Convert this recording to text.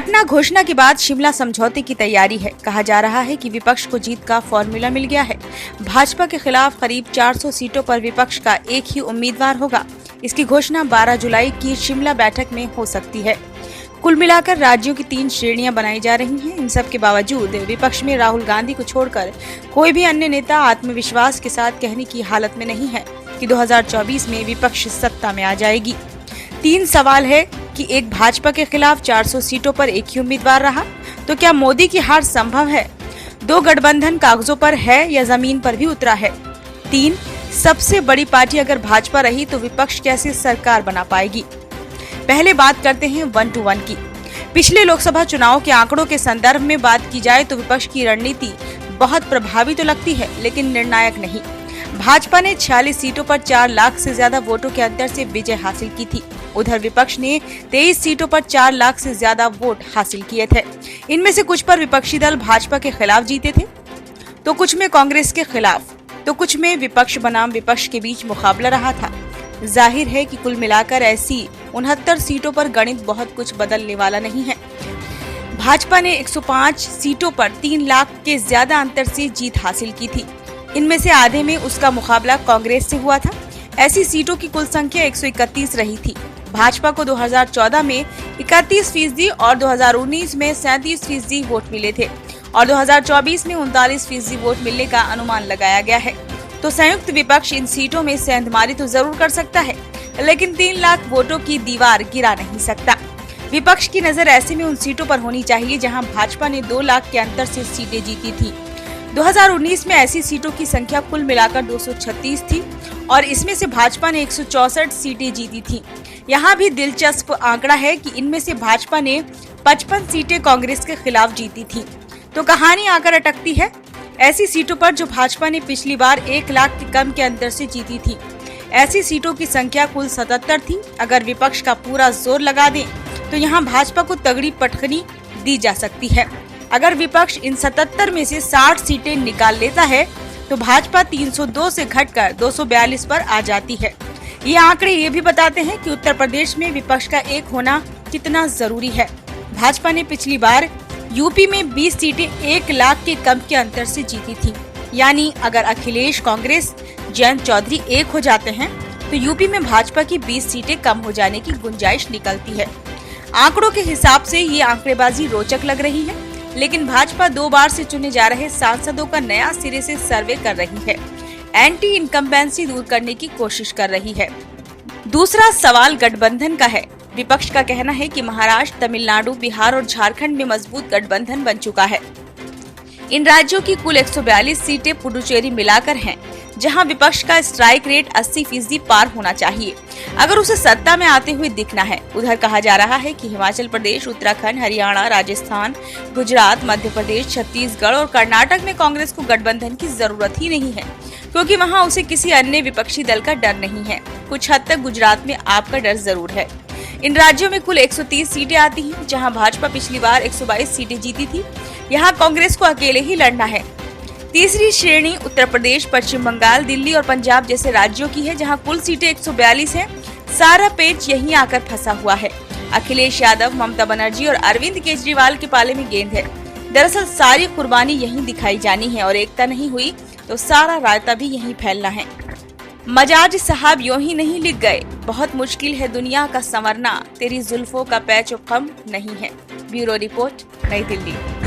पटना घोषणा के बाद शिमला समझौते की तैयारी है। कहा जा रहा है कि विपक्ष को जीत का फॉर्मूला मिल गया है। भाजपा के खिलाफ करीब 400 सीटों पर विपक्ष का एक ही उम्मीदवार होगा। इसकी घोषणा 12 जुलाई की शिमला बैठक में हो सकती है। कुल मिलाकर राज्यों की 3 श्रेणियां बनाई जा रही हैं। इन सब के बावजूद विपक्ष में राहुल गांधी को छोड़कर कोई भी अन्य नेता आत्मविश्वास के साथ कहने की हालत में नहीं है कि 2024 में विपक्ष सत्ता में आ जाएगी। 3 सवाल है कि एक, भाजपा के खिलाफ 400 सीटों पर एक ही उम्मीदवार रहा तो क्या मोदी की हार संभव है? 2, गठबंधन कागजों पर है या जमीन पर भी उतरा है? 3, सबसे बड़ी पार्टी अगर भाजपा रही तो विपक्ष कैसे सरकार बना पाएगी? पहले बात करते हैं 1 to 1 की। पिछले लोकसभा चुनाव के आंकड़ों के संदर्भ में बात की जाए तो विपक्ष की रणनीति बहुत प्रभावी तो लगती है, लेकिन निर्णायक नहीं। भाजपा ने 46 सीटों पर 4 लाख से ज्यादा वोटों के अंतर से विजय हासिल की थी। उधर विपक्ष ने 23 सीटों पर 4 लाख से ज्यादा वोट हासिल किए थे। इनमें से कुछ पर विपक्षी दल भाजपा के खिलाफ जीते थे, तो कुछ में कांग्रेस के खिलाफ, तो कुछ में विपक्ष बनाम विपक्ष के बीच मुकाबला रहा था। जाहिर है कि कुल मिलाकर ऐसी 69 सीटों पर गणित बहुत कुछ बदलने वाला नहीं है। भाजपा ने 105 सीटों पर 3 लाख के ज्यादा अंतर से जीत हासिल की थी। इनमें से आधे में उसका मुकाबला कांग्रेस से हुआ था। ऐसी सीटों की कुल संख्या 131 रही थी। भाजपा को 2014 में 31% और 2019 में 37% वोट मिले थे और 2024 में 39% वोट मिलने का अनुमान लगाया गया है। तो संयुक्त विपक्ष इन सीटों में सेंधमारी तो जरूर कर सकता है, लेकिन 3 लाख वोटों की दीवार गिरा नहीं सकता। विपक्ष की नजर ऐसे में उन सीटों पर होनी चाहिए जहां भाजपा ने 2 लाख के अंतर से सीटें जीती थी। 2019 में ऐसी सीटों की संख्या कुल मिलाकर 236 थी और इसमें से भाजपा ने 164 सीटें जीती थी। यहाँ भी दिलचस्प आंकड़ा है कि इनमें से भाजपा ने 55 सीटें कांग्रेस के खिलाफ जीती थी। तो कहानी आकर अटकती है ऐसी सीटों पर जो भाजपा ने पिछली बार 1 लाख के कम के अंतर से जीती थी। ऐसी सीटों की संख्या कुल 77 थी। अगर विपक्ष का पूरा जोर लगा दें तो यहाँ भाजपा को तगड़ी पटखनी दी जा सकती है। अगर विपक्ष इन 77 में से 60 सीटें निकाल लेता है तो भाजपा 302 से घटकर 242 पर आ जाती है। ये आंकड़े ये भी बताते हैं कि उत्तर प्रदेश में विपक्ष का एक होना कितना जरूरी है। भाजपा ने पिछली बार यूपी में 20 सीटें 1 लाख के कम के अंतर से जीती थी। यानी अगर अखिलेश, कांग्रेस, जयंत चौधरी एक हो जाते हैं तो यूपी में भाजपा की 20 सीटें कम हो जाने की गुंजाइश निकलती है। आंकड़ों के हिसाब से ये आंकड़ेबाजी रोचक लग रही है, लेकिन भाजपा 2 बार से चुने जा रहे सांसदों का नया सिरे से सर्वे कर रही है। एंटी इनकम्बेंसी दूर करने की कोशिश कर रही है। दूसरा सवाल गठबंधन का है। विपक्ष का कहना है कि महाराष्ट्र, तमिलनाडु, बिहार और झारखंड में मजबूत गठबंधन बन चुका है। इन राज्यों की कुल 142 सीटें पुडुचेरी मिलाकर हैं, जहां विपक्ष का स्ट्राइक रेट 80% पार होना चाहिए अगर उसे सत्ता में आते हुए दिखना है। उधर कहा जा रहा है कि हिमाचल प्रदेश, उत्तराखंड, हरियाणा, राजस्थान, गुजरात, मध्य प्रदेश, छत्तीसगढ़ और कर्नाटक में कांग्रेस को गठबंधन की जरूरत ही नहीं है, क्योंकि वहां उसे किसी अन्य विपक्षी दल का डर नहीं है। कुछ हद तक गुजरात में आपका डर जरूर है। इन राज्यों में कुल 130 सीटें आती हैं, जहां भाजपा पिछली बार 122 सीटें जीती थी। यहाँ कांग्रेस को अकेले ही लड़ना है। तीसरी श्रेणी उत्तर प्रदेश, पश्चिम बंगाल, दिल्ली और पंजाब जैसे राज्यों की है, जहां कुल सीटें 142 हैं। सारा पेच यहीं आकर फंसा हुआ है। अखिलेश यादव, ममता बनर्जी और अरविंद केजरीवाल के पाले में गेंद है। दरअसल सारी कुर्बानी यहीं दिखाई जानी है और एकता नहीं हुई तो सारा रायता भी यहीं फैलना है। मजाज साहब यूं ही नहीं लिख गए, बहुत मुश्किल है दुनिया का संवरना, तेरी जुल्फों का पैच कम नहीं है। ब्यूरो रिपोर्ट, नई दिल्ली।